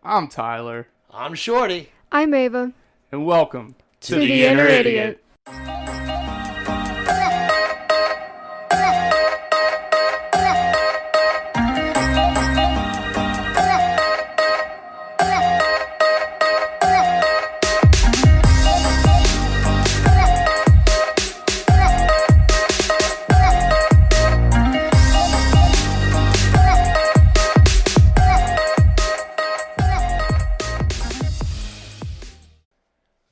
I'm Tyler. I'm Shorty. I'm Ava. And welcome to the Inner Idiot.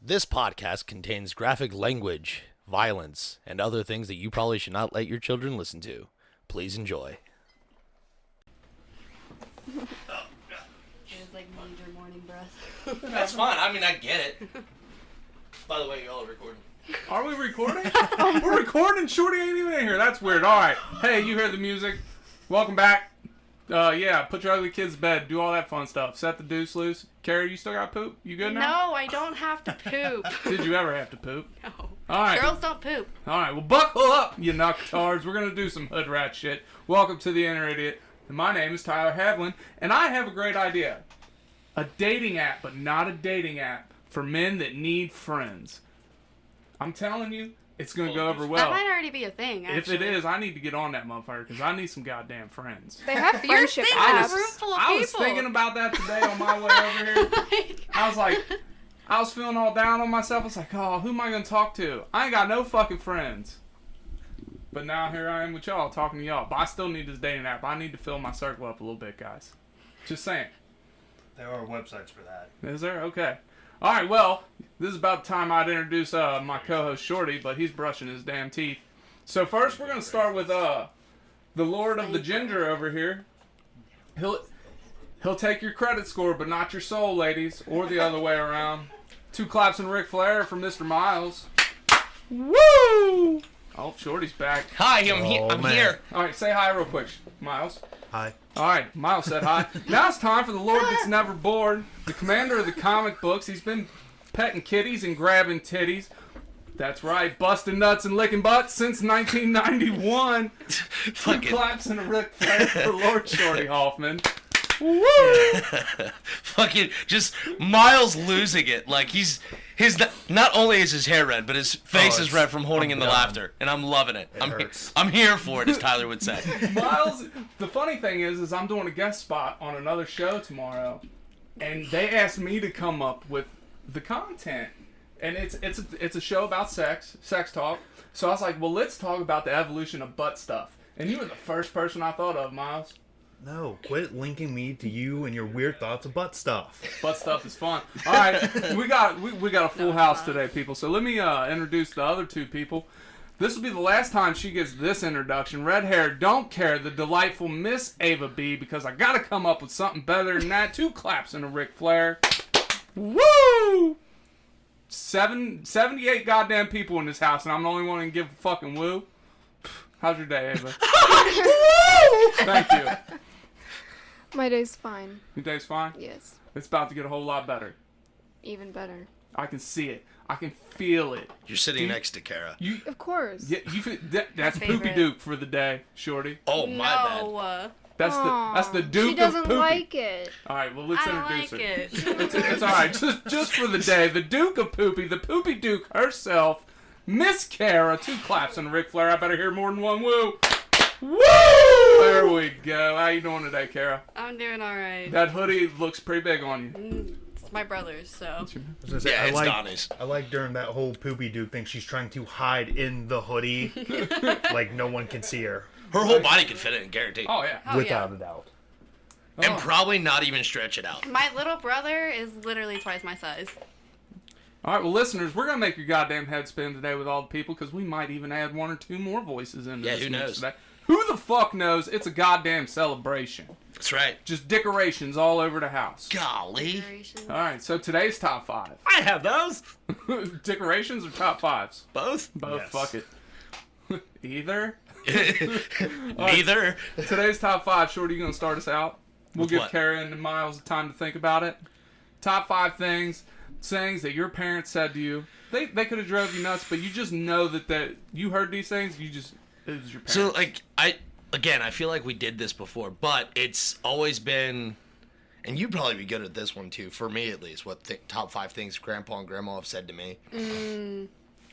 This podcast contains graphic language, violence, and other things that you probably should not let your children listen to. Please enjoy. It was like major morning breath. That's fine. I mean, I get it. By the way, y'all are recording. Are we recording? We're recording. Shorty ain't even in here. That's weird. All right. Hey, you hear the music. Welcome back. Yeah, put your ugly kids to bed. Do all that fun stuff. Set the deuce loose. Carrie, you still got poop? You good now? No, I don't have to poop. Did you ever have to poop? No. All right. Girls don't poop. All right. Well, buckle up, you nuckards. We're going to do some hood rat shit. Welcome to the Inner Idiot. And my name is Tyler Havlin, and I have a great idea. A dating app, but not a dating app, for men that need friends. I'm telling you, it's going to go over well. That might already be a thing, actually. If it is, I need to get on that motherfucker because I need some goddamn friends. They have You're friendship sitting apps. in a room full of people. I was thinking about that today on my way over here. I was feeling all down on myself. I was like, oh, who am I going to talk to? I ain't got no fucking friends. But now here I am with y'all, talking to y'all. But I still need this dating app. I need to fill my circle up a little bit, guys. Just saying. There are websites for that. Is there? Okay. All right, well, this is about the time I'd introduce my co-host Shorty, but he's brushing his damn teeth. So first we're going to start with the Lord of the Ginger over here. He'll take your credit score, but not your soul, ladies, or the other way around. 2 claps and Ric Flair from Mr. Myles. Woo! Oh, Shorty's back. Hi, I'm here. All right, say hi real quick, Myles. Hi. All right, Myles said hi. Now it's time for the Lord that's never bored, the commander of the comic books. He's been petting kitties and grabbing titties. That's right, busting nuts and licking butts since 1991. 2 claps and a Ric Flair for Lord Shorty Hoffman. Woo! Fucking just Myles losing it. Like not only is his hair red, but his face is red from holding in the laughter, and I'm loving it. I'm here for it, as Tyler would say. Myles, the funny thing is I'm doing a guest spot on another show tomorrow, and they asked me to come up with the content, and it's a show about sex talk. So I was like, well, let's talk about the evolution of butt stuff. And you were the first person I thought of, Myles. No, quit linking me to you and your weird thoughts of butt stuff. Butt stuff is fun. All right, we got a full house today, people. So let me introduce the other 2 people. This will be the last time she gets this introduction. Red hair, don't care, the delightful Miss Ava B, because I got to come up with something better than that. 2 claps and a Ric Flair. Woo! 78 goddamn people in this house, and I'm the only one who can give a fucking woo. How's your day, Ava? Thank you. My day's fine. Your day's fine? Yes. It's about to get a whole lot better. Even better. I can see it. I can feel it. You're sitting next to Kara. Of course. Yeah, that's Poopy Duke for the day, Shorty. Oh, my bad. That's the Duke of She doesn't Poopy. like it. All right, well, let's I introduce like her. it. It's all right. Just for the day, the Duke of Poopy, the Poopy Duke herself, Miss Kara. 2 claps and Ric Flair. I better hear more than one woo. Woo! There we go. How you doing today, Kara? I'm doing all right. That hoodie looks pretty big on you. It's my brother's, so. I was gonna say, Yeah, it's Donnie's. I like during that whole Poopy Duke thing, she's trying to hide in the hoodie, like no one can see her. Her whole body could fit in, guaranteed. Oh, yeah. Oh, Without yeah. a doubt. And probably not even stretch it out. My little brother is literally twice my size. All right, well, listeners, we're going to make your goddamn head spin today with all the people, because we might even add 1 or 2 more voices into this who mix knows? today. Who the fuck knows? It's a goddamn celebration. That's right. Just decorations all over the house. Golly. All right, so today's top 5. I have those. Decorations or top 5s? Both? Both. Yes. Fuck it. Either. Neither. Today's top 5. Shorty, you going to start us out? We'll With give what? Kara and Myles the time to think about it. Top 5 things that your parents said to you. They could have drove you nuts, but you just know that you heard these things. It was your parents. So, like, I feel like we did this before, but it's always been and you'd probably be good at this one too, for me at least, what top 5 things Grandpa and Grandma have said to me.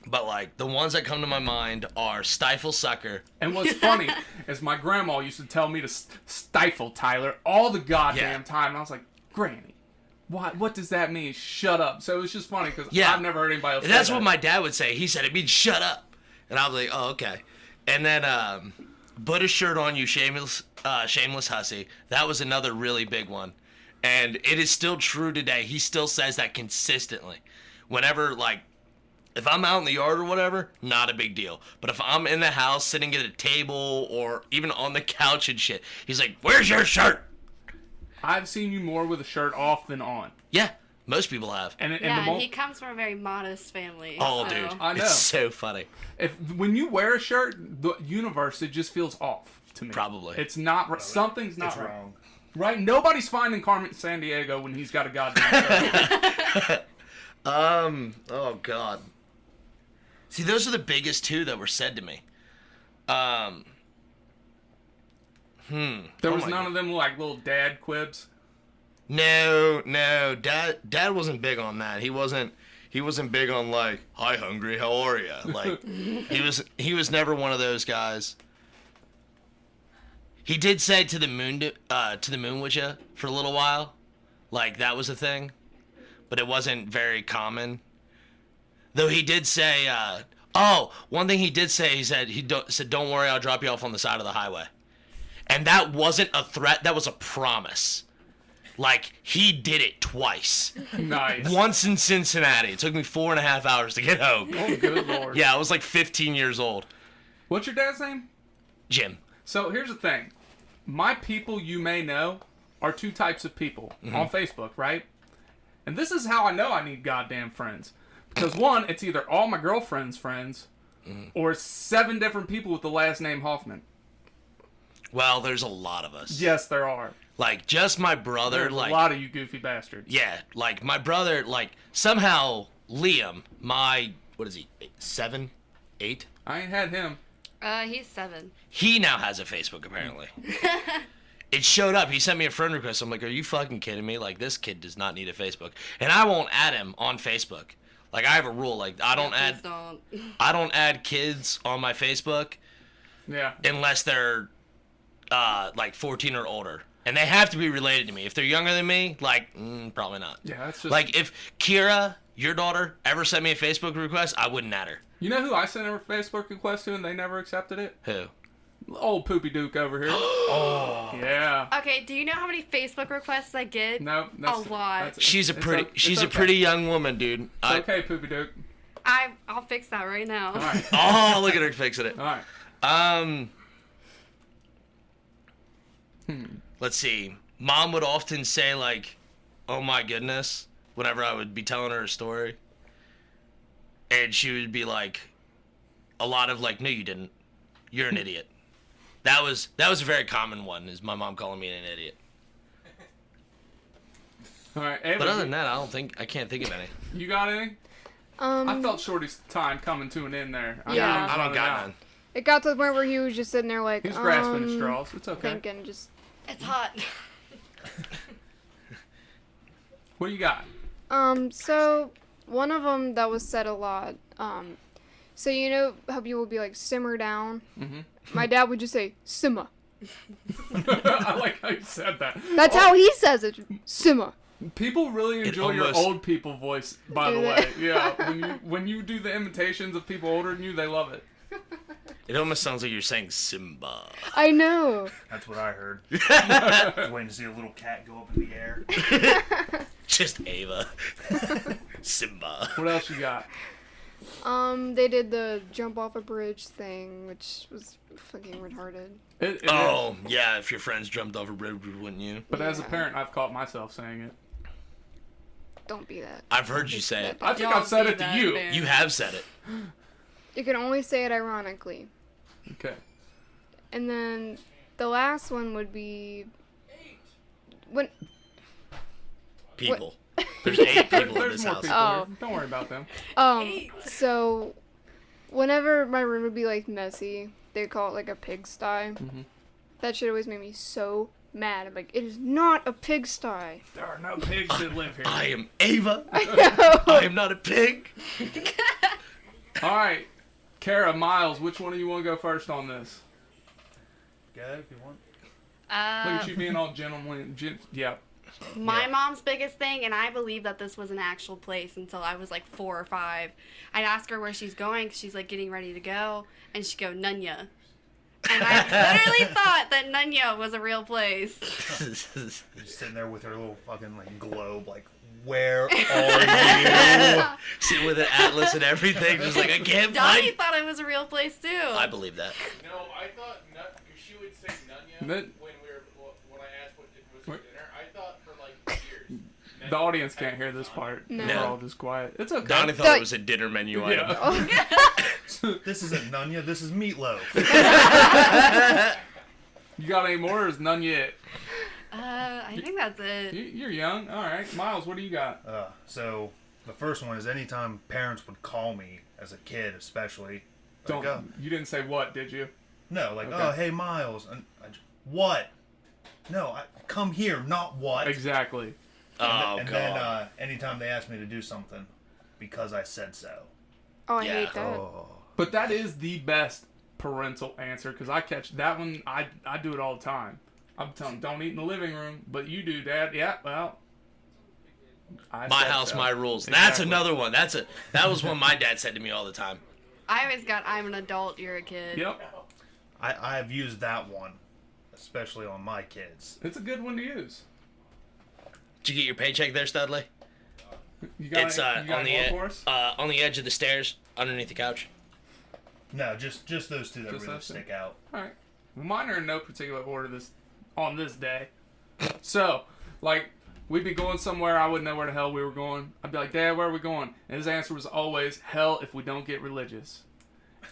But, like, the ones that come to my mind are stifle sucker. And what's funny is my grandma used to tell me to stifle Tyler all the goddamn time. And I was like, Granny, what does that mean? Shut up. So it was just funny because I've never heard anybody else say That's that. what my dad would say. He said it means shut up. And I was like, oh, okay. And then, put a shirt on, you shameless hussy. That was another really big one. And it is still true today. He still says that consistently. Whenever, like, if I'm out in the yard or whatever, not a big deal. But if I'm in the house sitting at a table or even on the couch and shit, he's like, where's your shirt? I've seen you more with a shirt off than on. Yeah, most people have. And he comes from a very modest family. Oh, so. dude. I know. It's so funny. When you wear a shirt, the universe, it just feels off to me. Probably. It's not right. Something's not It's right. wrong. Right? Nobody's finding Carmen Sandiego when he's got a goddamn shirt on. Oh, God. See, those are the biggest two that were said to me. There was none of them like little dad quibs. No. Dad wasn't big on that. He wasn't big on like, "Hi, hungry. How are ya?" Like, he was never one of those guys. He did say to the moon with ya for a little while, like that was a thing, but it wasn't very common. Though he did say, one thing he did say, he said, "Don't worry, I'll drop you off on the side of the highway." And that wasn't a threat, that was a promise. Like, he did it twice. Nice. Once in Cincinnati. It took me 4.5 hours to get home. Oh, good Lord. Yeah, I was like 15 years old. What's your dad's name? Jim. So here's the thing. My people you may know are 2 types of people on Facebook, right? And this is how I know I need goddamn friends. Because 1, it's either all my girlfriend's friends or 7 different people with the last name Hoffman. Well, there's a lot of us. Yes, there are. Like, just my brother, There's like... a lot of you goofy bastards. Yeah, like, my brother, like, somehow Liam, my... What is he? 7? 8? I ain't had him. He's 7. He now has a Facebook, apparently. It showed up. He sent me a friend request. I'm like, are you fucking kidding me? Like, this kid does not need a Facebook. And I won't add him on Facebook. Like, I have a rule. Like, I don't add kids on my Facebook. Yeah. Unless they're, like, 14 or older. And they have to be related to me. If they're younger than me, like, probably not. Yeah, that's just... Like, if Kira, your daughter, ever sent me a Facebook request, I wouldn't add her. You know who I sent a Facebook request to and they never accepted it? Who? Old Poopy Duke over here. Oh. Yeah. Okay, do you know how many Facebook requsts I get? No, that's... A lot. She's a okay. pretty young woman, dude. It's okay, Poopy Duke. I'll fix that right now. All right. Oh, look at her fixing it. All right. Let's see. Mom would often say, like, "Oh my goodness," whenever I would be telling her a story. And she would be like, a lot of like, "No, you didn't. You're an idiot." That was a very common one, is my mom calling me an idiot. All right. Ava, But other than that, I can't think of any. you got any? I felt Shorty's time coming to an end there. Yeah. I don't got none. It got to the point where he was just sitting there like, He's grasping at straws. It's okay. thinking just... It's hot. What do you got? So one of them that was said a lot. So you know how people would be like, simmer down? Mm-hmm. My dad would just say, simmer. I like how you said that. That's how he says it. Simmer. People really enjoy your almost- old people voice, by the Do way. they? Yeah, when you do the imitations of people older than you, they love it. It almost sounds like you're saying Simba. I know. That's what I heard. I was waiting to see a little cat go up in the air. Just Ava. Simba. What else you got? They did the jump off a bridge thing, which was fucking retarded. It Oh, is. yeah, if your friends jumped over a bridge, wouldn't you? But as a Yeah. parent, I've caught myself saying it. Don't be that. I've heard you say it. I think Y'all I've said do it to that, you. man. You have said it. You can only say it ironically. Okay. And then the last one would be when People. There's 8 people in There's this more house. people Oh. here. Don't worry about them. so whenever my room would be like messy, they'd call it like a pigsty. Mhm. That shit always made me so mad. I'm like, it is not a pigsty. There are no pigs that live here. I am Ava. I am not a pig. All right, Kara, Myles, which one of you want to go first on this? Go ahead if you want. Look at you being all gentlemanly. Yeah. My mom's biggest thing, and I believe that this was an actual place until I was like 4 or 5. I'd ask her where she's going, 'cause she's like getting ready to go, and she'd go, Nunya. And I literally thought that Nunya was a real place. Just sitting there with her little fucking like globe, like, where are you? Sitting with an atlas and everything, just like, I can't Donnie find. thought it was a real place too. I believe that. No, I thought she would say Nunya That- when I asked what was for dinner. I thought for like years. The audience can't hear this part. No. We're all just quiet. It's okay. Donnie thought it was a dinner menu item. Yeah. This isn't Nunya, this is meatloaf. You got any more or is none yet? I think that's it. You're young. All right. Myles, what do you got? So the first one is anytime parents would call me as a kid, especially. Like, You didn't say what, did you? no, like, Okay. oh, hey, Myles. And what? No, come here, not what. Exactly. Oh, and God. then anytime they asked me to do something, because I said so. Oh, I Yeah. hate that. Oh. But that is the best parental answer because I catch that one. I do it all the time. I'm telling them, don't eat in the living room, but you do, Dad. Yeah, well. I My said house, so. my rules. Exactly. That's another one. That was one my dad said to me all the time. I always got, I'm an adult, you're a kid. Yep. I've used that one, especially on my kids. It's a good one to use. Did you get your paycheck there, Studley? You got It's you got on the any more for us? on the edge of the stairs, underneath the couch. No, just those two that Just really those two? stick out. All right. Well, mine are in no particular order on this day. So, like, we'd be going somewhere. I wouldn't know where the hell we were going. I'd be like, Dad, where are we going? And his answer was always, hell if we don't get religious.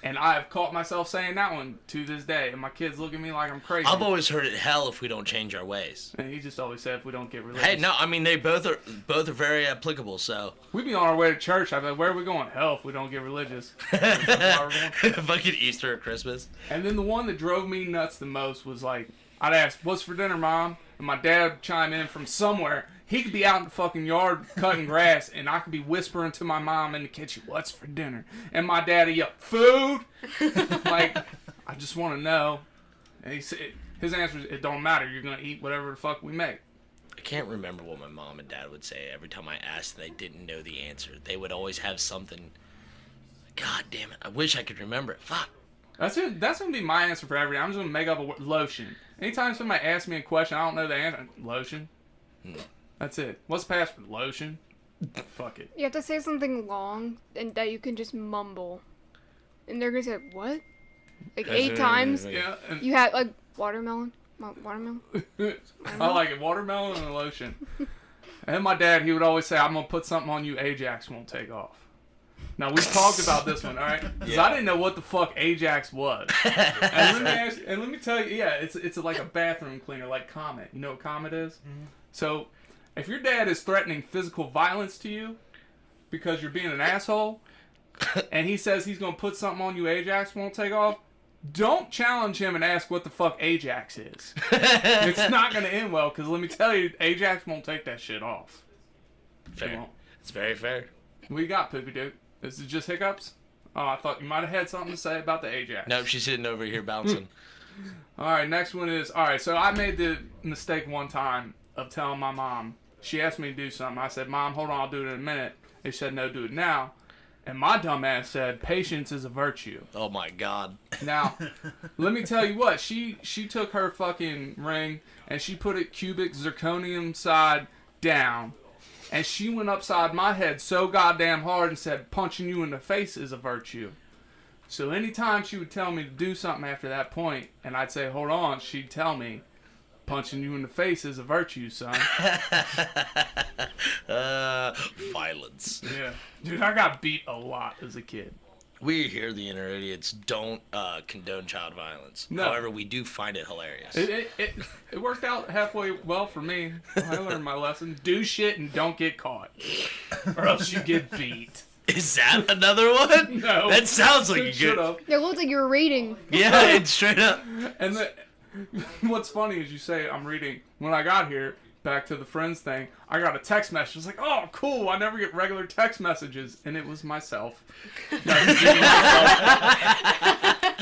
And I have caught myself saying that one to this day. And my kids look at me like I'm crazy. I've always heard it hell if we don't change our ways. And he just always said if we don't get religious. Hey, no, I mean they both are very applicable. So We'd be on our way to church. I'd be like, where are we going? Hell if we don't get religious. That's why we're going. fucking Easter or Christmas. And then the one that drove me nuts the most was like, I'd ask, what's for dinner, Mom? And my dad would chime in from somewhere. He could be out in the fucking yard cutting grass, and I could be whispering to my mom in the kitchen, what's for dinner? And my daddy yelled, food? Like, I just want to know. And he said, his answer is, it don't matter. You're going to eat whatever the fuck we make. I can't remember what my mom and dad would say every time I asked and they didn't know the answer. They would always have something. God damn it. I wish I could remember it. Fuck. That's it. That's going to be my answer for everything. I'm just going to make up lotion. Anytime somebody asks me a question, I don't know the answer. Lotion. That's it. What's the password? Lotion. Fuck it. You have to say something long and that you can just mumble. And they're gonna say, what? Like 8 times. Yeah. And You have, like, watermelon? Watermelon? I like it. Watermelon and lotion. And my dad, he would always say, I'm going to put something on you Ajax won't take off. Now, we talked about this one, all right? Because I didn't know what the fuck Ajax was. And let me tell you, yeah, it's like a bathroom cleaner, like Comet. You know what Comet is? Mm-hmm. So, if your dad is threatening physical violence to you because you're being an asshole, and he says he's going to put something on you Ajax won't take off, don't challenge him and ask what the fuck Ajax is. It's not going to end well, because let me tell you, Ajax won't take that shit off. Fair. won't. It's very fair. What you got, Poopy Duke? Is it just hiccups? Oh, I thought you might have had something to say about the Ajax. Nope, she's sitting over here bouncing. All right, next one is, all right, so I made the mistake one time of telling my mom. She asked me to do something. I said, Mom, hold on, I'll do it in a minute. They said, no, do it now. And my dumb ass said, patience is a virtue. Oh my God. Now, let me tell you what. She took her fucking ring and she put it cubic zirconium side down. And she went upside my head so goddamn hard and said, punching you in the face is a virtue. So anytime she would tell me to do something after that point, and I'd say, hold on, she'd tell me, punching you in the face is a virtue, son. Violence. Yeah. Dude, I got beat a lot as a kid. We here, the Inner Idiots, don't condone child violence. No. However, we do find it hilarious. It worked out halfway well for me. I learned my lesson. Do shit and don't get caught. Or else you get beat. Is that another one? No. That sounds like a Shut good... up. It looked like you were reading. Yeah, it's straight up. And What's funny is you say, I'm reading, when I got here, back to the friends thing, I got a text message. It's like, oh, cool, I never get regular text messages. And it was myself.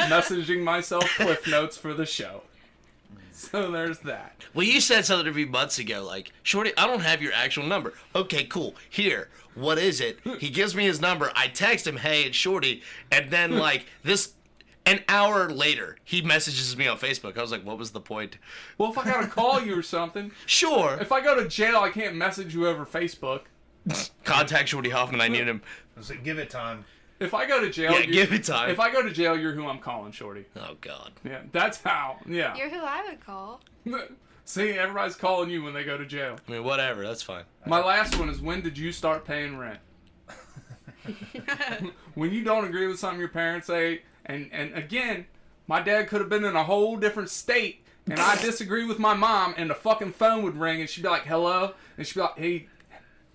Messaging myself Cliff Notes for the show. So there's that. Well, you said something to me months ago, like, Shorty, I don't have your actual number. Okay, cool. Here, what is it? He gives me his number. I text him, hey, it's Shorty. And then, like, an hour later, he messages me on Facebook. I was like, what was the point? Well, if I gotta call you or something. Sure. If I go to jail, I can't message you over Facebook. Contact Shorty Hoffman. I need him. So give it time. If I go to jail, Yeah, give it time. If I go to jail, you're who I'm calling, Shorty. Oh, God. Yeah, that's how. Yeah. You're who I would call. See, everybody's calling you when they go to jail. I mean, whatever. That's fine. My last one is, when did you start paying rent? When you don't agree with something your parents say, and again, my dad could have been in a whole different state, and I disagree with my mom, and the fucking phone would ring, and she'd be like, hello? And she'd be like, hey,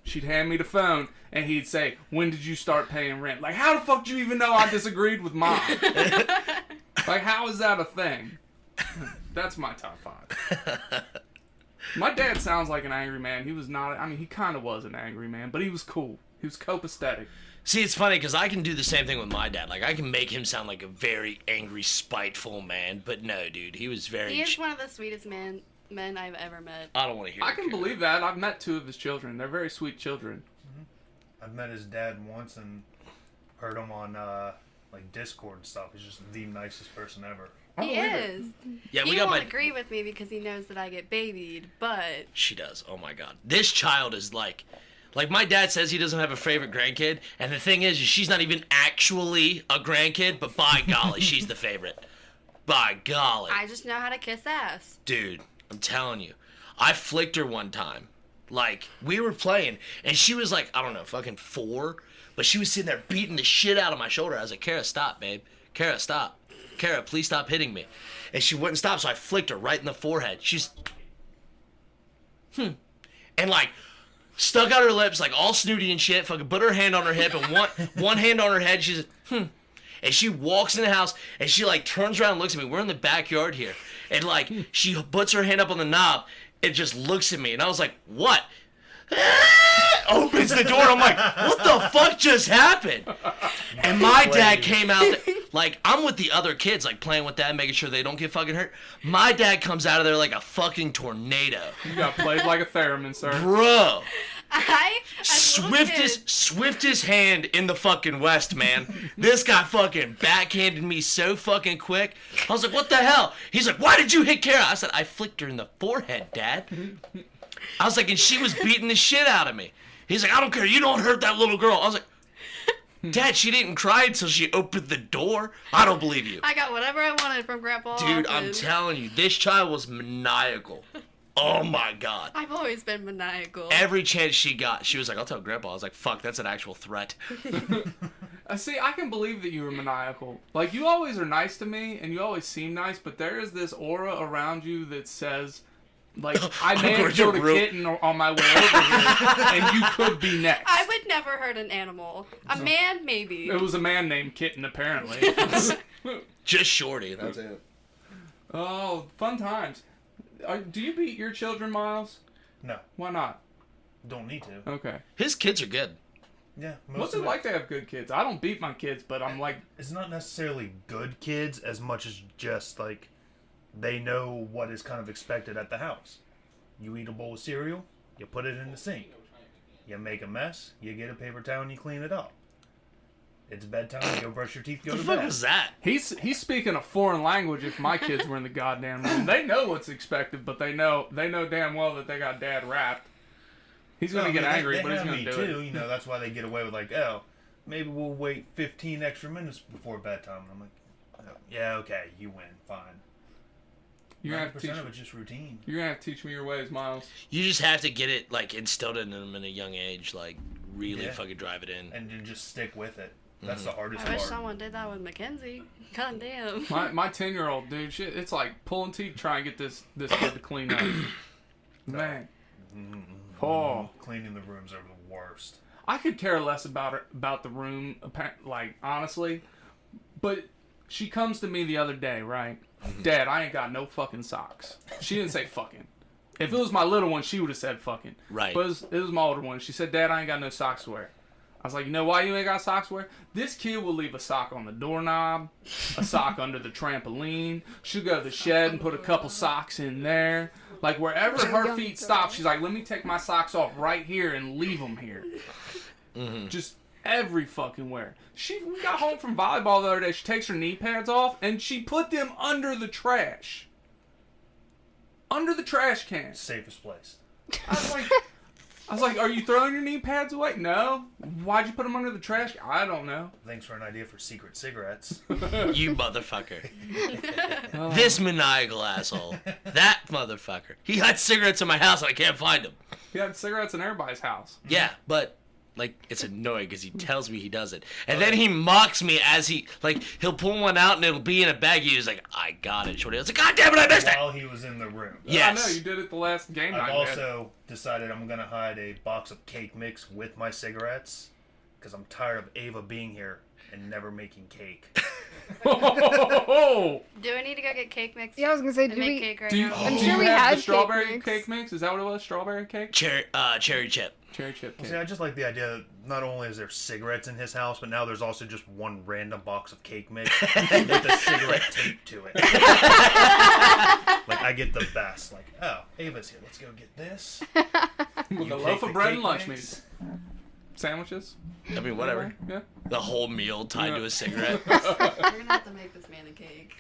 she'd hand me the phone, and he'd say, when did you start paying rent? Like, how the fuck do you even know I disagreed with mom? Like, how is that a thing? That's my top 5. My dad sounds like an angry man. He was not, I mean, he kind of was an angry man, but he was cool. He was copacetic. See, it's funny because I can do the same thing with my dad. Like, I can make him sound like a very angry, spiteful man. But no, dude, he was very... He is one of the sweetest men I've ever met. I don't want to hear I can believe that. I've met 2 of his children. They're very sweet children. I've met his dad once and heard him on like Discord and stuff. He's just the nicest person ever. He is. Yeah, we he got won't my... agree with me because he knows that I get babied, but... She does. Oh, my God. This child is like... Like, my dad says he doesn't have a favorite grandkid, and the thing is she's not even actually a grandkid, but by golly, she's the favorite. By golly. I just know how to kiss ass. Dude, I'm telling you. I flicked her one time. Like, we were playing, and she was like, I don't know, fucking 4, but she was sitting there beating the shit out of my shoulder. I was like, Kara, stop, babe. Kara, stop. Kara, please stop hitting me. And she wouldn't stop, so I flicked her right in the forehead. She's... And, like... Stuck out her lips, like, all snooty and shit, fucking put her hand on her hip and one hand on her head. She's And she walks in the house, and she, like, turns around and looks at me. We're in the backyard here. And, like, she puts her hand up on the knob and just looks at me. And I was like, what? Opens the door. I'm like, what the fuck just happened? And my dad came out there, like, I'm with the other kids, like, playing with that, making sure they don't get fucking hurt. My dad comes out of there like a fucking tornado. You got played like a theremin, sir. Bro. as little kids- Swiftest hand in the fucking West, man. This guy fucking backhanded me so fucking quick. I was like, what the hell? He's like, why did you hit Kara? I said, I flicked her in the forehead, Dad. I was like, and she was beating the shit out of me. He's like, I don't care. You don't hurt that little girl. I was like, Dad, she didn't cry until she opened the door. I don't believe you. I got whatever I wanted from Grandpa. Dude, I'm Hoffman. telling you, this child was maniacal. Oh my God. I've always been maniacal. Every chance she got, she was like, I'll tell Grandpa. I was like, fuck, that's an actual threat. See, I can believe that you were maniacal. Like, you always are nice to me, and you always seem nice, but there is this aura around you that says, like, I may have killed a kitten on my way over here, and you could be next. I would never hurt an animal. A man, maybe. It was a man named Kitten, apparently. Just Shorty, that's it. Oh, fun times. Do you beat your children, Myles? No, Why not? don't need to. Okay. His kids are good. Yeah. What's it like to have good kids? I don't beat my kids, but I'm like... It's not necessarily good kids as much as just, like, they know what is kind of expected at the house. You eat a bowl of cereal, you put it in the sink. You make a mess, you get a paper towel and you clean it up. It's bedtime, you go brush your teeth, go What to the fuck bed. was that? He's speaking a foreign language if my kids were in the goddamn room. They know what's expected, but they know damn well that they got dad wrapped. He's going to get angry, they but he's have going me to do too. it. You know, that's why they get away with, like, oh, maybe we'll wait 15 extra minutes before bedtime. And I'm like, oh, yeah, okay, you win, fine. You're going to have to 90% teach of it's just routine. You're going to have to teach me your ways, Myles. You just have to get it, like, instilled in them in a young age. Like, really fucking drive it in. And then just stick with it. That's the hardest I wish part. someone did that with Mackenzie. God damn. My 10-year-old, dude, shit, it's like pulling teeth trying to get this kid to clean up. Man. Oh. Cleaning the rooms are the worst. I could care less about the room, like, honestly. But She comes to me the other day, right? Dad, I ain't got no fucking socks. She didn't say fucking. If it was my little one, she would have said fucking. Right. But it was my older one. She said, Dad, I ain't got no socks to wear. I was like, you know why you ain't got socks to wear? This kid will leave a sock on the doorknob, a sock under the trampoline. She'll go to the shed and put a couple socks in there. Like, wherever her feet stop, she's like, let me take my socks off right here and leave them here. Just every fucking where. We got home from volleyball the other day. She takes her knee pads off, and she put them under the trash. Under the trash can. Safest place. I was like, are you throwing your knee pads away? No. Why'd you put them under the trash? I don't know. Thanks for an idea for secret cigarettes. You motherfucker. This maniacal asshole. That motherfucker. He had cigarettes in my house and I can't find them. He had cigarettes in everybody's house. Yeah, but like it's annoying because he tells me he does it, and then he mocks me as he'll pull one out and it'll be in a bag. He's like, "I got it, shorty." I was like, "God damn it, I missed it!" While he was in the room. Yes. I know, you did it the last game night. I've also decided I'm gonna hide a box of cake mix with my cigarettes because I'm tired of Ava being here and never making cake. Do I need to go get cake mix? Yeah, I was gonna say, and do make we? cake right Do you, now? I'm do sure you we have had the cake strawberry mix. cake mix? Is that what it was? Strawberry cake? Cherry chip. Cherry chip cake. See, I just like the idea that not only is there cigarettes in his house, but now there's also just one random box of cake mix with a cigarette taped to it. Like, I get the best. Like, oh, Ava's here. Let's go get this. With You a take loaf the of bread and cake lunch mix. meat. Sandwiches? I mean, whatever. Yeah. The whole meal tied to a cigarette. You're gonna have to make this man a cake.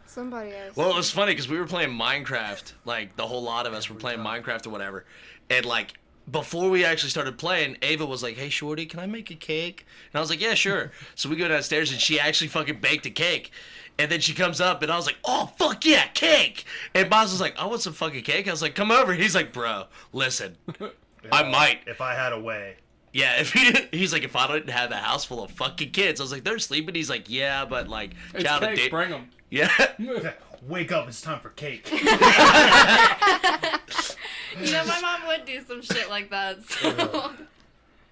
Somebody else. Well, it was funny because we were playing Minecraft. Like, the whole lot of us were playing Minecraft or whatever. And, like, before we actually started playing, Ava was like, "Hey, shorty, can I make a cake?" And I was like, "Yeah, sure." So we go downstairs, and she actually fucking baked a cake. And then she comes up, and I was like, "Oh, fuck yeah, cake!" And Boz was like, "I want some fucking cake." I was like, "Come over." He's like, "Bro, listen, I might." If I had a way. Yeah, he's like, "If I didn't have a house full of fucking kids," I was like, "They're sleeping." He's like, "Yeah, but like, It's child of cake, date." bring them. Yeah. Wake up, it's time for cake. You know, my mom would do some shit like that. So.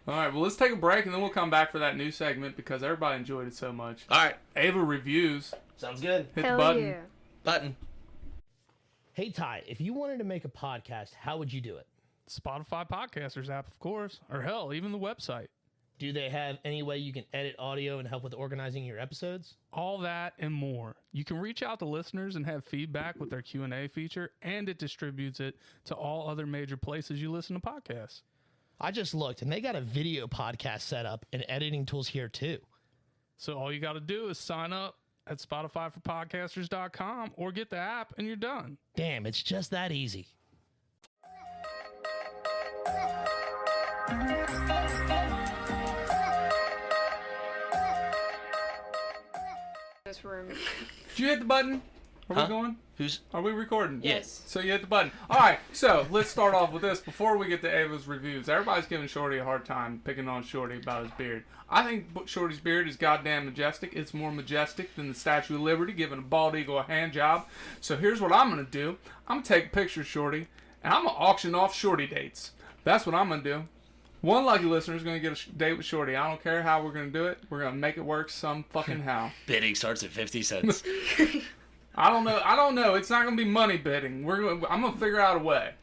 Alright, well, let's take a break, and then we'll come back for that new segment because everybody enjoyed it so much. All right. Ava Reviews. Sounds good. Hit Hell the button. yeah. Button. Hey Ty, if you wanted to make a podcast, how would you do it? Spotify Podcasters app, of course. Or hell, even the website. Do they have any way you can edit audio and help with organizing your episodes? All that and more. You can reach out to listeners and have feedback with their Q&A feature, and it distributes it to all other major places you listen to podcasts. I just looked and they got a video podcast set up and editing tools here too. So all you got to do is sign up at SpotifyForPodcasters.com or get the app and you're done. Damn, it's just that easy. This room. Did you hit the button? Are we Huh? going? Who's? Are we recording? Yes. So you hit the button. All right, so let's start off with this before we get to Ava's reviews. Everybody's giving Shorty a hard time picking on Shorty about his beard. I think Shorty's beard is goddamn majestic. It's more majestic than the Statue of Liberty giving a bald eagle a hand job. So here's what I'm going to do. I'm going to take a picture of Shorty, and I'm going to auction off Shorty dates. That's what I'm going to do. One lucky listener is going to get a date with Shorty. I don't care how we're going to do it. We're going to make it work some fucking how. Bidding starts at 50 cents. I don't know. It's not gonna be money bidding. I'm gonna figure out a way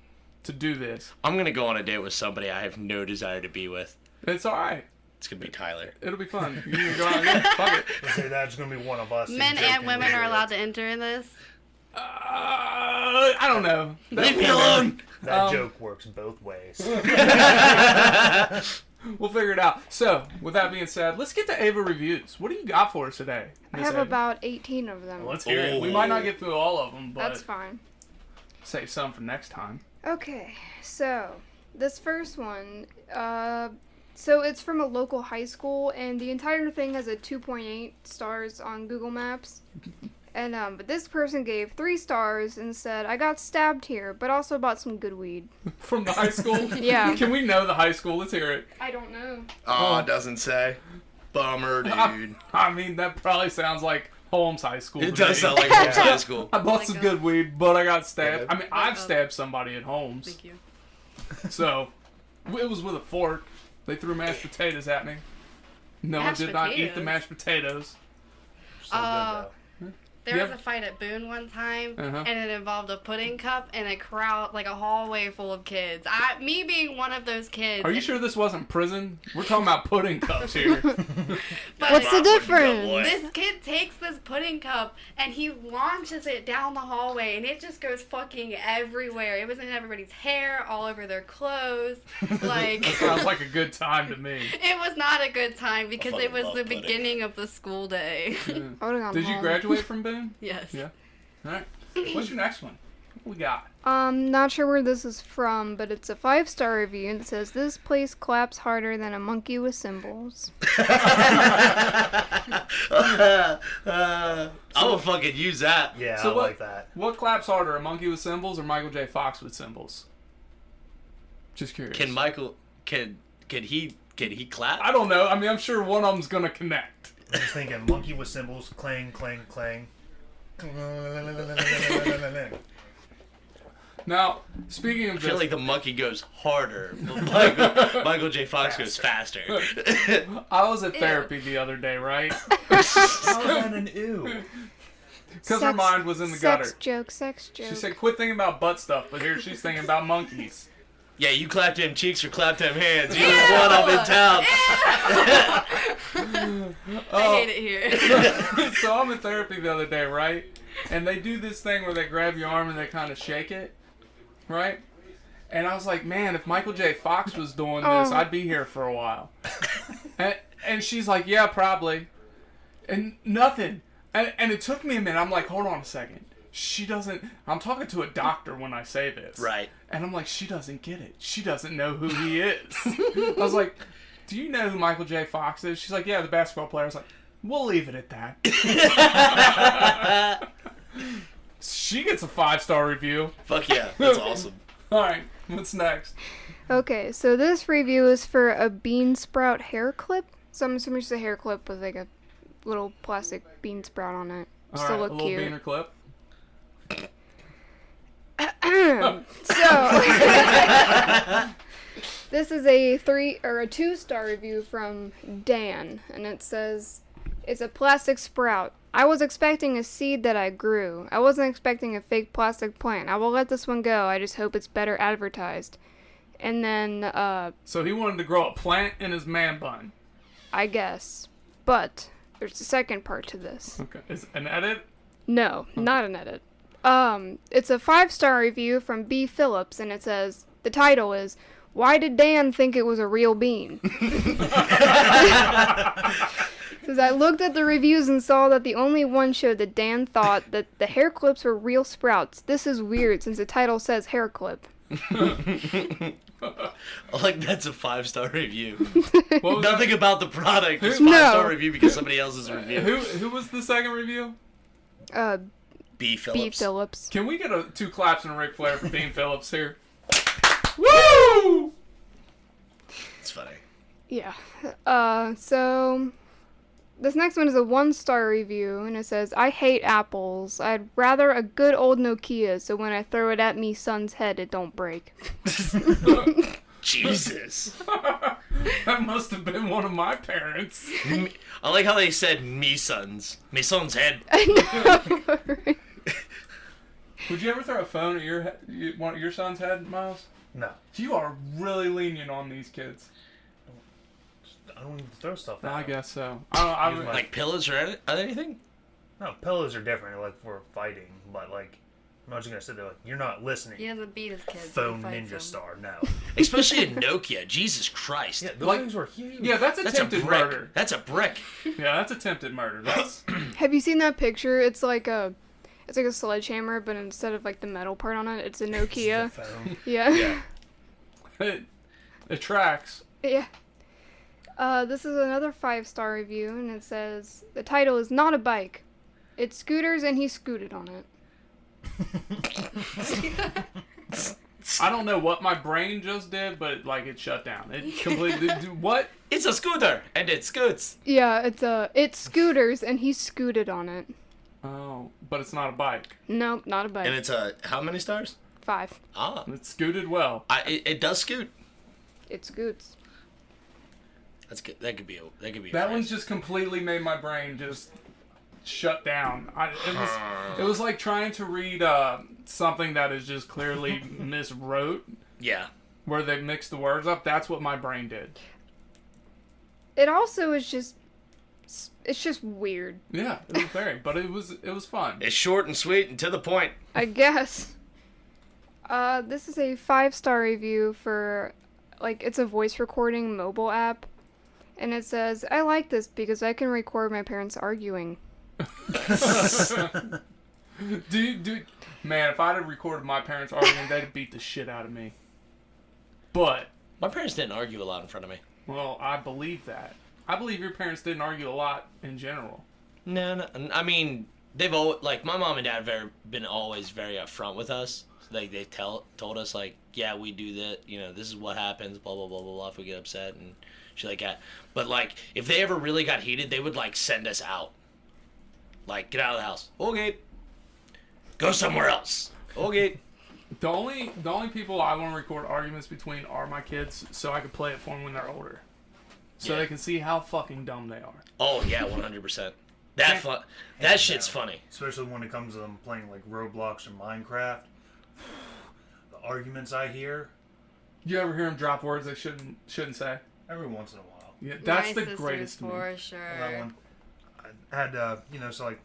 to do this. I'm going to go on a date with somebody I have no desire to be with. It's all right. It's going to be Tyler. It'll be fun. You can go out. Yeah, fuck it. Let's say that's going to be one of us. Men and women are allowed to enter in this. I don't know. Leave me alone. That joke works both ways. We'll figure it out. So, with that being said, let's get to Ava reviews. What do you got for us today? I Miss have Ava? about 18 of them. Let's hear it. We might not get through all of them, but That's fine. save some for next time. Okay, so this first one, so it's from a local high school, and the entire thing has a 2.8 stars on Google Maps. And but this person gave 3 stars and said, "I got stabbed here, but also bought some good weed." From the high school? Yeah. Can we know the high school? Let's hear it. I don't know. Oh, it doesn't say. Bummer, dude. I mean, that probably sounds like Holmes High School. It to does me. sound like Holmes High School. I bought some good weed, but I got stabbed. Yeah. I mean, I've stabbed somebody at Holmes. Thank you. So, it was with a fork. They threw mashed potatoes at me. No, Mashed I did not eat the potatoes? mashed potatoes. So good, though. There was Yep. a fight at Boone one time, Uh-huh. and it involved a pudding cup and a crowd, like a hallway full of kids. Me being one of those kids. Are you sure this wasn't prison? We're talking about pudding cups here. But What's the difference? this kid takes this pudding cup and he launches it down the hallway, and it just goes fucking everywhere. It was in everybody's hair, all over their clothes. Like, Sounds like a good time to me. it was not a good time because fucking it was love the pudding. beginning of the school day. I would've gone Did you home. graduate from Boone? Yes. Yeah. All right. What's your next one? What we got? Not sure where this is from, but it's a 5-star review and it says this place claps harder than a monkey with cymbals. I'm gonna fucking use that. Yeah, So I what- like that. What claps harder, a monkey with cymbals or Michael J. Fox with cymbals? Just curious. Can Michael? Can he clap? I don't know. I mean, I'm sure one of them's gonna connect. I'm just thinking monkey with cymbals, clang, clang, clang. Now, speaking of I feel this, like the monkey goes harder. but Michael J. Fox goes faster. I was at therapy the other day, right? How is that an ew? Because her mind was in the gutter. Sex joke. She said, "Quit thinking about butt stuff," but here she's thinking about monkeys. Yeah, you clap them cheeks or clap them hands. You're the one up in town. I hate it here. So I'm in therapy the other day, right? And they do this thing where they grab your arm and they kind of shake it, right? And I was like, man, if Michael J. Fox was doing this, Oh. I'd be here for a while. and she's like, yeah, probably. And nothing. And it took me a minute. I'm like, hold on a second. She doesn't... I'm talking to a doctor when I say this. Right. And I'm like, she doesn't get it. She doesn't know who he is. I was like, do you know who Michael J. Fox is? She's like, yeah, the basketball player. I was like, we'll leave it at that. She gets a 5-star review. Fuck yeah, that's awesome. All right, what's next? Okay, so this review is for a bean sprout hair clip. So I'm assuming it's a hair clip with like a little plastic bean sprout on it. All Still right, look a little cute. beaner clip. So this is a 2-star review from Dan, and it says it's a plastic sprout. I was expecting a seed that I grew. I wasn't expecting a fake plastic plant. I will let this one go. I just hope it's better advertised. And then So he wanted to grow a plant in his man bun. I guess, but there's a second part to this. Okay, is an edit? No, not an edit. It's a 5-star review from B. Phillips, and it says, the title is, Why Did Dan Think It Was a Real Bean? Says, I looked at the reviews and saw that the only one showed that Dan thought that the hair clips were real sprouts. This is weird, since the title says hair clip. Like, that's a 5-star review. What was Nothing about the product. Just No. 5-star review because somebody else's review. Who was the second review? B. Phillips. B. Phillips. Can we get 2 claps and a Ric Flair for Bean Phillips here? Woo! It's funny. Yeah. So this next one is a 1-star review, and it says, I hate apples. I'd rather a good old Nokia, so when I throw it at me son's head, it don't break. Jesus. That must have been one of my parents. I like how they said me sons. Me son's head. I know, right? Would you ever throw a phone at your son's head, Miles? No. You are really lenient on these kids. I don't need to throw stuff at I them. guess so. I Use my- Like pillows or anything? No, pillows are different, like for fighting, but like, I'm not just gonna sit there like, you're not listening. He doesn't beat his kids. Phone he fights Ninja them. Star, no. Especially a Nokia. Jesus Christ. Yeah, those Like- things were huge. yeah, that's That's a attempted brick. murder. That's a brick. Yeah, that's attempted murder. That's Have you seen that picture? It's like a sledgehammer, but instead of like the metal part on it, it's a The Nokia. phone. Yeah. it tracks. Yeah. This is another 5-star review, and it says, the title is Not a Bike. It's scooters and he scooted on it. I don't know what my brain just did, but like it shut down. It completely. What? It's a scooter and it scoots. Yeah, it's scooters and he scooted on it. Oh, but it's not a bike. Nope, not a bike. And it's a how many stars? 5. Ah, It scooted well. it does scoot. It scoots. That's good. That could be a That phrase. one's just completely made my brain just shut down. It was like trying to read something that is just clearly miswrote. Yeah. Where they mix the words up. That's what my brain did. It also is just, it's just weird. Yeah, it was but it was fun. It's short and sweet and to the point. I guess. This is a 5-star review for, like, it's a voice recording mobile app. And it says, I like this because I can record my parents arguing. Man, if I'd have recorded my parents arguing, they'd have beat the shit out of me. But my parents didn't argue a lot in front of me. Well, I believe that. I believe your parents didn't argue a lot in general. No. I mean, they've always, like, my mom and dad have been always very upfront with us. Like, they told us, like, yeah, we do that. You know, this is what happens. Blah blah blah blah blah. If we get upset and shit like that. But like, if they ever really got heated, they would like send us out. Like, get out of the house. Okay. Go somewhere else. Okay. The only people I want to record arguments between are my kids, so I can play it for them when they're older, so they can see how fucking dumb they are. Oh yeah, 100%. That shit's funny. Especially when it comes to them playing like Roblox or Minecraft. The arguments I hear. You ever hear them drop words they shouldn't say? Every once in a while. Yeah, that's My the greatest to me. for sure. That one. I had so like,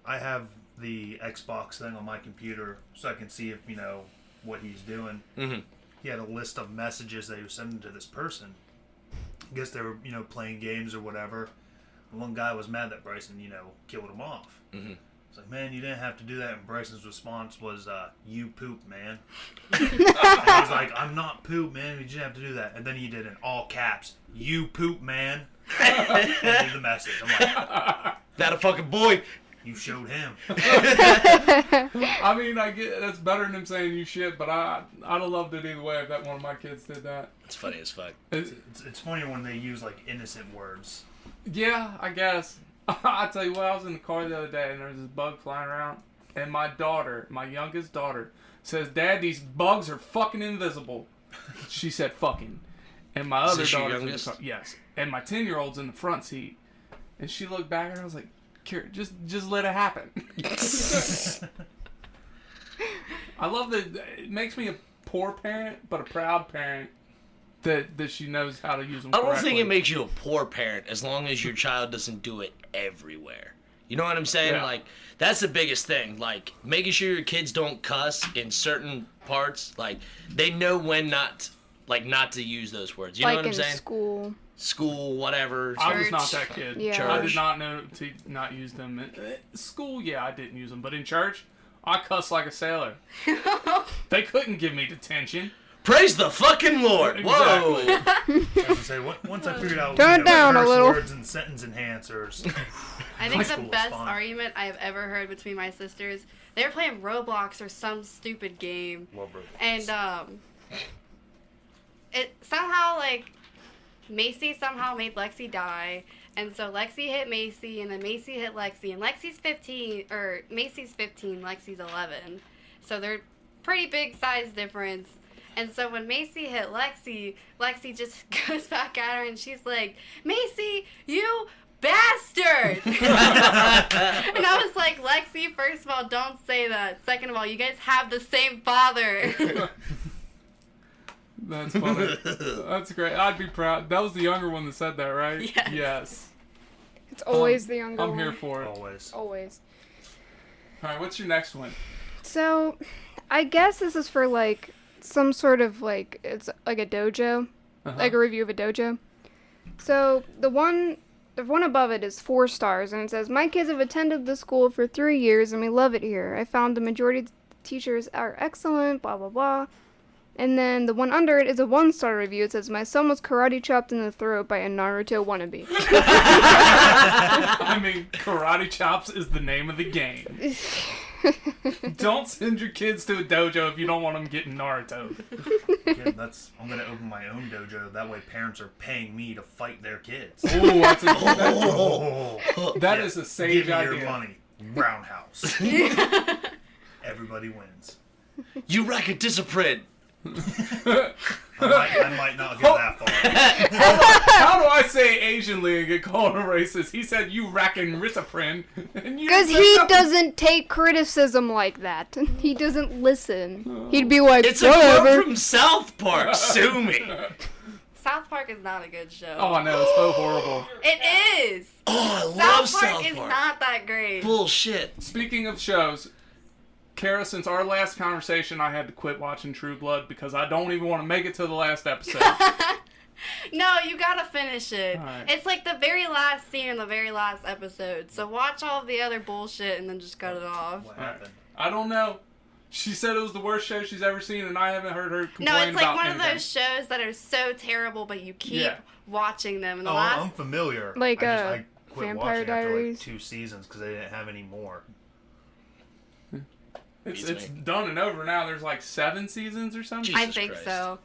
I have the Xbox thing on my computer so I can see if, what he's doing. Mm-hmm. He had a list of messages that he was sending to this person. I guess they were, playing games or whatever. And one guy was mad that Bryson, killed him off. Mm-hmm. It's like, man, you didn't have to do that. And Bryson's response was, you poop, man. And he was like, I'm not poop, man. You didn't have to do that. And then he did in all caps, you poop, man. And did the message. I'm like, that a fucking boy. You showed him. I mean, I get that's better than him saying you shit, but I'd have loved it either way if that one of my kids did that. It's funny as fuck. It's funnier when they use like innocent words. Yeah, I guess. I tell you what, I was in the car the other day and there was this bug flying around, and my daughter, my youngest daughter, says, "Dad, these bugs are fucking invisible." She said "fucking," and my other daughter, yes, and my 10-year-old's in the front seat, and she looked back and I was like, "Kira, just let it happen." I love that it makes me a poor parent, but a proud parent. That she knows how to use them correctly. I don't think it makes you a poor parent as long as your child doesn't do it everywhere. You know what I'm saying? Yeah. Like, that's the biggest thing. Like, making sure your kids don't cuss in certain parts. Like, they know when not to use those words. You know what I'm saying? Like in School, whatever. I was not that kid. Yeah. I did not know to not use them. In school, yeah, I didn't use them. But in church, I cussed like a sailor. They couldn't give me detention. Praise the fucking Lord! Exactly. Whoa! I was gonna say, once I figured out Turn it down a curse little. words and sentence enhancers. I think the School was best fun. argument I have ever heard between my sisters, they were playing Roblox or some stupid game. Love Roblox. And it somehow, like, Macy somehow made Lexi die. And so Lexi hit Macy, and then Macy hit Lexi. And Macy's 15, Lexi's 11. So they're pretty big size difference. And so when Macy hit Lexi, Lexi just goes back at her and she's like, "Macy, you bastard!" And I was like, "Lexi, first of all, don't say that. Second of all, you guys have the same father." That's funny. That's great. I'd be proud. That was the younger one that said that, right? Yes. It's always the younger one. I'm here for it. Always. Always. All right, what's your next one? So, I guess this is for, like, some sort of, like, it's like a dojo. Like a review of a dojo. So, the one above it is 4 stars, and it says, "My kids have attended the school for 3 years, and we love it here. I found the majority of the teachers are excellent, blah, blah, blah." And then the one under it is a 1-star review. It says, "My son was karate chopped in the throat by a Naruto wannabe." I mean, karate chops is the name of the game. Don't send your kids to a dojo if you don't want them getting Naruto. Yeah, I'm gonna open my own dojo. That way, parents are paying me to fight their kids. Ooh, that's that Yeah, is a sage give me idea. your money, roundhouse. Everybody wins. You racket discipline. I might not go that far. How do I say Asianly and get called a racist? He said you racking risoprin. Because he doesn't take criticism like that. He doesn't listen. He'd be like, It's a whatever. quote from South Park. Sue me. South Park is not a good show. Oh, I know, it's so horrible. It is. Oh, I love South Park South is Park. not that great. Bullshit. Speaking of shows, Kara, since our last conversation, I had to quit watching True Blood because I don't even want to make it to the last episode. No, you gotta finish it. Alright. It's like the very last scene in the very last episode. So watch all of the other bullshit and then just cut it off. What happened? I don't know. She said it was the worst show she's ever seen, and I haven't heard her complain No, it's like about one anything. of those shows that are so terrible, but you keep Yeah. watching them. And the Oh, last I'm familiar. Like, I quit Vampire watching after Diaries? like 2 seasons because they didn't have any more. It's done and over now. There's like 7 seasons or something. I Jesus think Christ. so.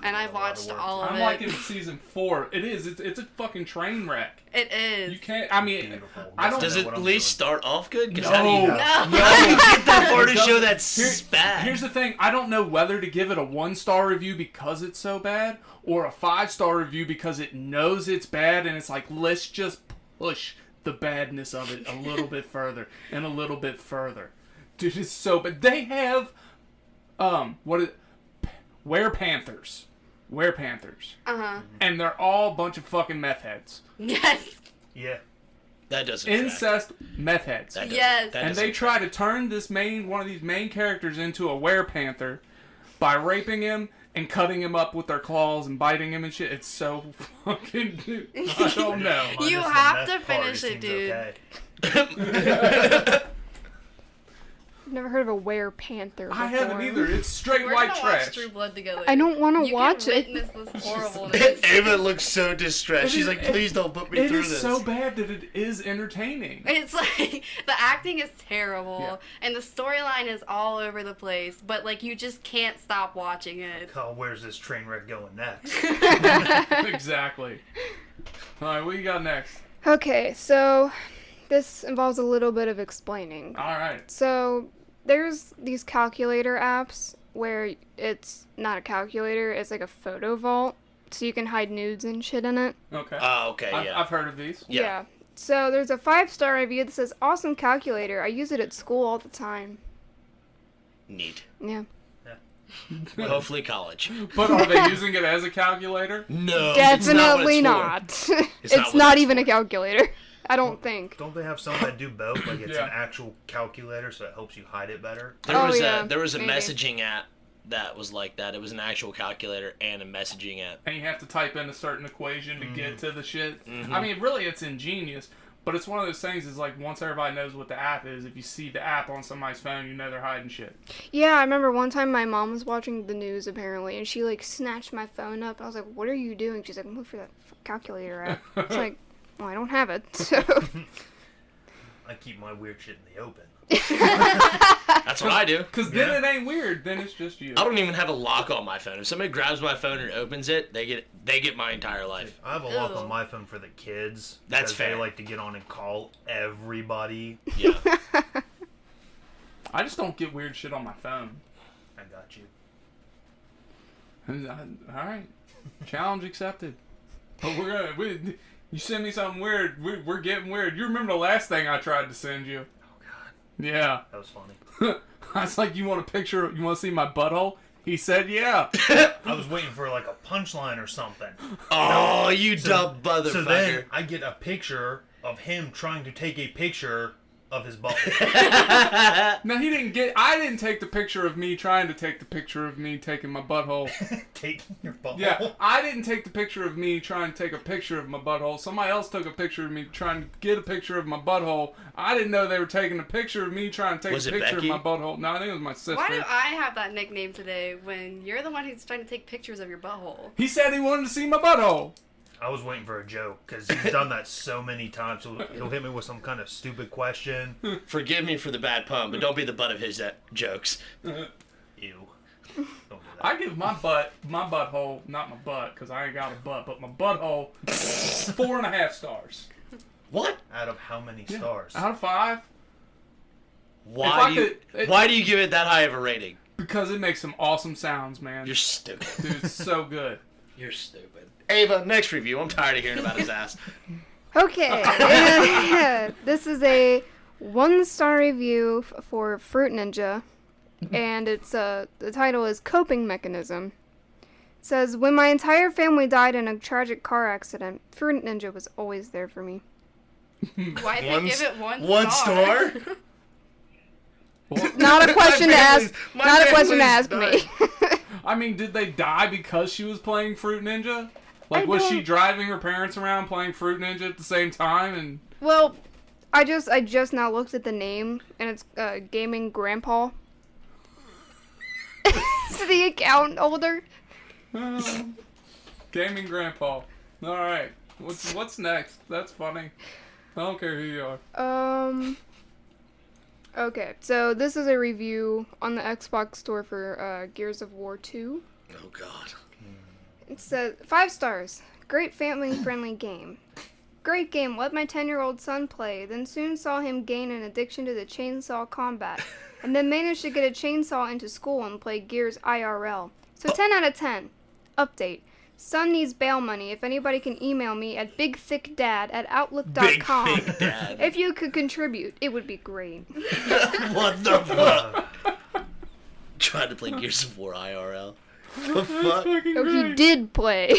And I've A lot of watched work. all of I'm it. like in season 4. It is. It's a fucking train wreck. It is. You can't. I mean, Beautiful. I don't. Does know it what at I'm least doing. start off good? 'Cause No. how do you, No. how do you get that far to show that's Here- bad? Here's the thing. I don't know whether to give it a 1-star review because it's so bad, or a 5-star review because it knows it's bad and it's like, let's just push the badness of it a little bit further and a little bit further. Dude, it's so bad. They have, Werepanthers. Uh-huh. And they're all a bunch of fucking meth heads. Yes. Yeah. That doesn't track. Incest meth heads. That doesn't- Yes. that And doesn't they try to turn one of these main characters into a werepanther by raping him and cutting him up with their claws and biting him and shit. It's so fucking... I don't know. You Minus the have meth to part, finish it, seems dude. okay. I've never heard of a werepanther before. I haven't either. It's straight We're white gonna trash. watch True Blood together. I don't want to You watch can it. witness this horribleness. Ava looks so distressed. It She's is- like, please don't put me It through is this. so bad that it is entertaining. It's like the acting is terrible Yeah. and the storyline is all over the place, but like you just can't stop watching it. Oh, where's this train wreck going next? Exactly. Alright, what you got next? Okay, so this involves a little bit of explaining. Alright. So there's these calculator apps where it's not a calculator, it's like a photo vault, so you can hide nudes and shit in it. Okay. Oh, okay, yeah. I've heard of these. Yeah. So there's a 5-star review that says, "Awesome calculator. I use it at school all the time." Neat. Yeah. Hopefully college. But are they using it as a calculator? No. Definitely it's not. It's not It's what not it's even for. a calculator. I don't think. Don't they have some that do both? Like it's Yeah. an actual calculator, so it helps you hide it better. Oh, yeah, There was a maybe. messaging app that was like that. It was an actual calculator and a messaging app. And you have to type in a certain equation to Mm-hmm. get to the shit. I mean, really, it's ingenious. But it's one of those things is like once everybody knows what the app is, if you see the app on somebody's phone, you know they're hiding shit. Yeah, I remember one time my mom was watching the news apparently, and she like snatched my phone up. I was like, "What are you doing?" She's like, "Look for that calculator app." It's like, well, I don't have it. So I keep my weird shit in the open. That's what I do. Because then it ain't weird. Then it's just you. I don't even have a lock on my phone. If somebody grabs my phone and opens it, they get my entire life. I have a lock Ew. on my phone for the kids. That's because they fair. like to get on and call everybody. Yeah. I just don't get weird shit on my phone. I got you. All right, challenge accepted. But you send me something weird. We're getting weird. You remember the last thing I tried to send you? Oh god, Yeah. that was funny. I was like, you want a picture? You want to see my butthole? He said, yeah. I was waiting for like a punchline or something. Oh, you dumb motherfucker. So then I get a picture of him trying to take a picture of his butt. No, he didn't get. I didn't take the picture of me trying to take the picture of me taking my butthole. Taking your butt. Yeah, I didn't take the picture of me trying to take a picture of my butthole. Somebody else took a picture of me trying to get a picture of my butthole. I didn't know they were taking a picture of me trying to take Was a it picture Becky? of my butthole. No, I think it was my sister. Why do I have that nickname today when you're the one who's trying to take pictures of your butthole? He said he wanted to see my butthole. I was waiting for a joke because he's done that so many times. So he'll hit me with some kind of stupid question. Forgive me for the bad pun, but don't be the butt of his jokes. Ew. Don't do that. I give my butthole, not my butt, because I ain't got a butt, but my butthole, 4.5 stars. What? Out of how many stars? Out of 5. Why If do I you could- why do you give it that high of a rating? Because it makes some awesome sounds, man. You're stupid. Dude, it's so good. You're stupid. Ava, next review. I'm tired of hearing about his ass. Okay. This is a 1-star review for Fruit Ninja. And it's the title is Coping Mechanism. It says, when my entire family died in a tragic car accident, Fruit Ninja was always there for me. Why'd they give it one star? Not a question to ask. My Not a question to family's ask me. I mean, did they die because she was playing Fruit Ninja? Like, I was she don't- driving her parents around playing Fruit Ninja at the same time? And Well, I just now looked at the name, and it's Gaming Grandpa. It's the account holder. Gaming Grandpa. All right. What's next? That's funny. I don't care who you are. Okay, so this is a review on the Xbox store for Gears of War 2. Oh, God. It says, 5 stars. Great family-friendly game. Great game. Let my 10-year-old son play. Then soon saw him gain an addiction to the chainsaw combat. And then managed to get a chainsaw into school and play Gears IRL. So 10 out of 10. Update. Son needs bail money. If anybody can email me at bigthickdad@outlook.com. Big Dad. If you could contribute, it would be great. What the fuck? Tried to play Gears of War IRL. The fuck? Fucking Oh, he great. did play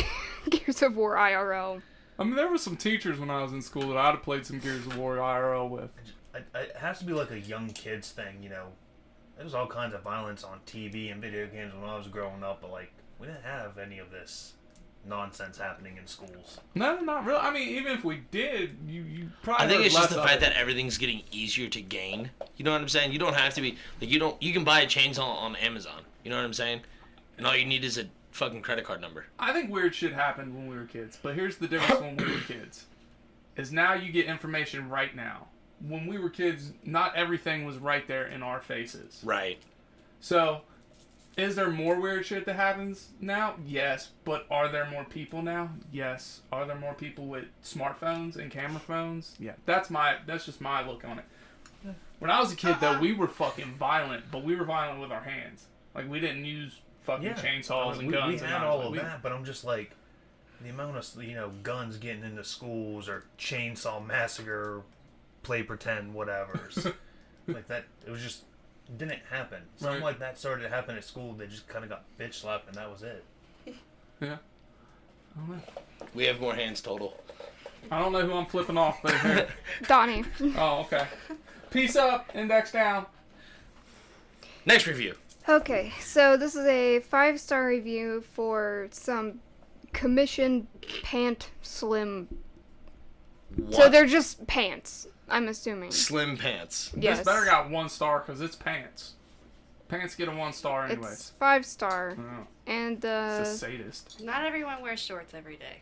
Gears of War IRL. I mean, there were some teachers when I was in school that I'd have played some Gears of War IRL with. It has to be like a young kids thing, you know. There's all kinds of violence on TV and video games when I was growing up, but like we didn't have any of this nonsense happening in schools. No, not really. I mean, even if we did, you probably. I think heard it's just less the of fact it. that everything's getting easier to gain. You know what I'm saying? You don't have to be like you can buy a chainsaw on Amazon. You know what I'm saying? And all you need is a fucking credit card number. I think weird shit happened when we were kids, but here's the difference when we were kids. Is now you get information right now. When we were kids, not everything was right there in our faces. Right. So, is there more weird shit that happens now? Yes. But are there more people now? Yes. Are there more people with smartphones and camera phones? Yeah. That's just my look on it. When I was a kid, though, we were fucking violent, but we were violent with our hands. Like, we didn't use fucking chainsaws and guns. We and had knives. all Like, of we- that, but I'm just like, the amount of guns getting into schools or chainsaw massacre, play pretend, whatever's like that. It was just it didn't happen. Something Right. like that started to happen at school. They just kind of got bitch slapped, and that was it. Yeah. I don't know. We have more hands total. I don't know who I'm flipping off, but here. Donnie. Oh, okay. Peace up, index down. Next review. Okay, so this is a 5-star review for some commission pant slim. What? So they're just pants, I'm assuming. Slim pants. Yes. This better got 1 star because it's pants. Pants get a 1 star anyways. It's 5-star. Oh, And it's a sadist. Not everyone wears shorts every day.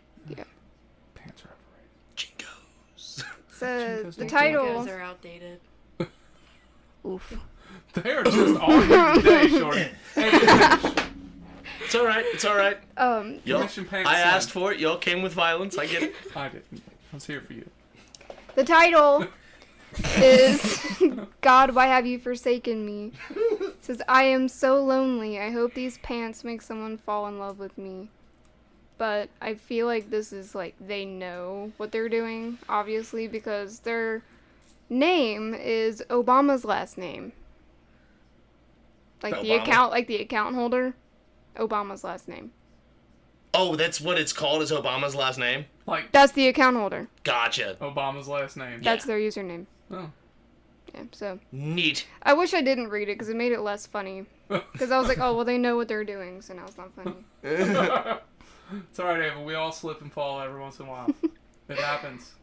Pants are overrated. Jinkos. so the Jinkos title. Those are outdated. Oof. They are just all here today, Shorty. It's alright. It's alright. Um, Y'all, Commission pants I slim. asked for it. Y'all came with violence. I get it. I didn't. I was here for you. the title is God, why have you forsaken me? It says, I am so lonely. I hope these pants make someone fall in love with me. But I feel like this is like they know what they're doing, obviously, because their name is Obama's last name. Like Obama? the account holder, Obama's last name. Oh, that's what it's called. Is Obama's last name? Like That's the account holder. Gotcha. Obama's last name. Yeah. That's their username. Oh. Yeah, so Neat. I wish I didn't read it because it made it less funny. Because I was like, oh well, they know what they're doing, so now it's not funny. It's alright, Ava. We all slip and fall every once in a while. It happens.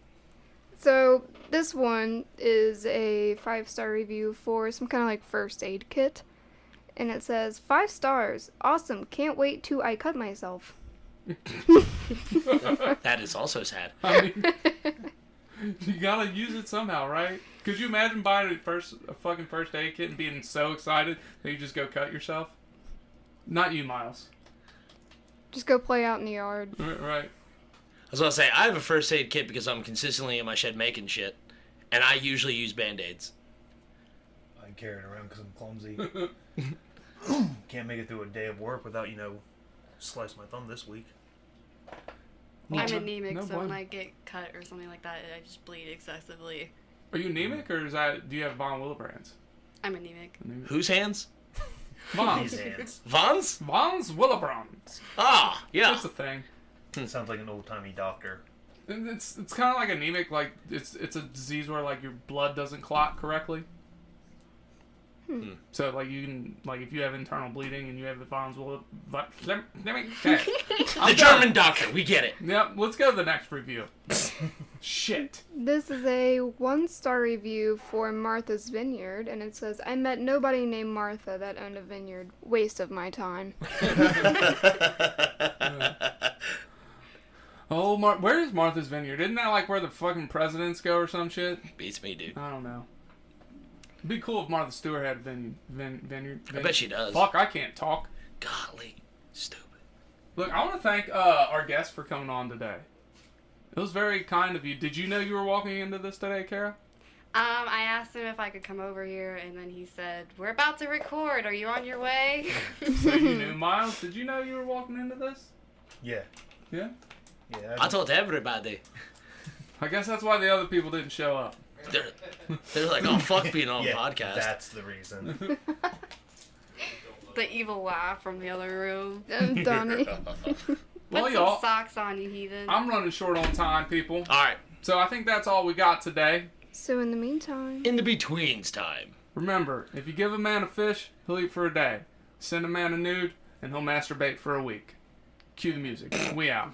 So this one is a 5-star review for some kind of like first aid kit, and it says 5 stars, awesome, can't wait till I cut myself. That is also sad. I mean, you gotta use it somehow, right? Could you imagine buying a fucking first aid kit and being so excited that you just go cut yourself? Not you, Myles. Just go play out in the yard. Right. I was gonna say I have a first aid kit because I'm consistently in my shed making shit, and I usually use Band-Aids. I carry it around because I'm clumsy. Can't make it through a day of work without, slice my thumb this week. I'm anemic, no so blame. when I get cut or something like that, I just bleed excessively. Are you anemic, or do you have von Willebrand's? I'm anemic. Whose hands? Von's. These hands. Von's? Von's Willebrand's. Ah, yeah. That's a thing. Sounds like an old-timey doctor. And it's kind of like anemic, like it's a disease where like your blood doesn't clot correctly. So like you can if you have internal bleeding and you have the Von's let me check. The German doctor, we get it. Yep, let's go to the next review. Shit. This is a 1-star review for Martha's Vineyard, and it says, I met nobody named Martha that owned a vineyard. Waste of my time. Oh, where is Martha's Vineyard? Isn't that like where the fucking presidents go or some shit? Beats me, dude. I don't know. It'd be cool if Martha Stewart had a vineyard. I bet she does. Fuck, I can't talk. Golly. Stupid. Look, I want to thank our guest for coming on today. It was very kind of you. Did you know you were walking into this today, Kara? I asked him if I could come over here, and then he said, "We're about to record. Are you on your way?" So you knew, Myles? Did you know you were walking into this? Yeah. Yeah? Yeah. I told everybody. I guess that's why the other people didn't show up. They're like, oh, fuck being on a yeah, podcast. that's the reason. The evil laugh from the other room. Donnie. Well, Put some y'all, socks on, you heathen. I'm running short on time, people. All right. So I think that's all we got today. So in the meantime... In the betweens time. Remember, if you give a man a fish, he'll eat for a day. Send a man a nude, and he'll masturbate for a week. Cue the music. We out.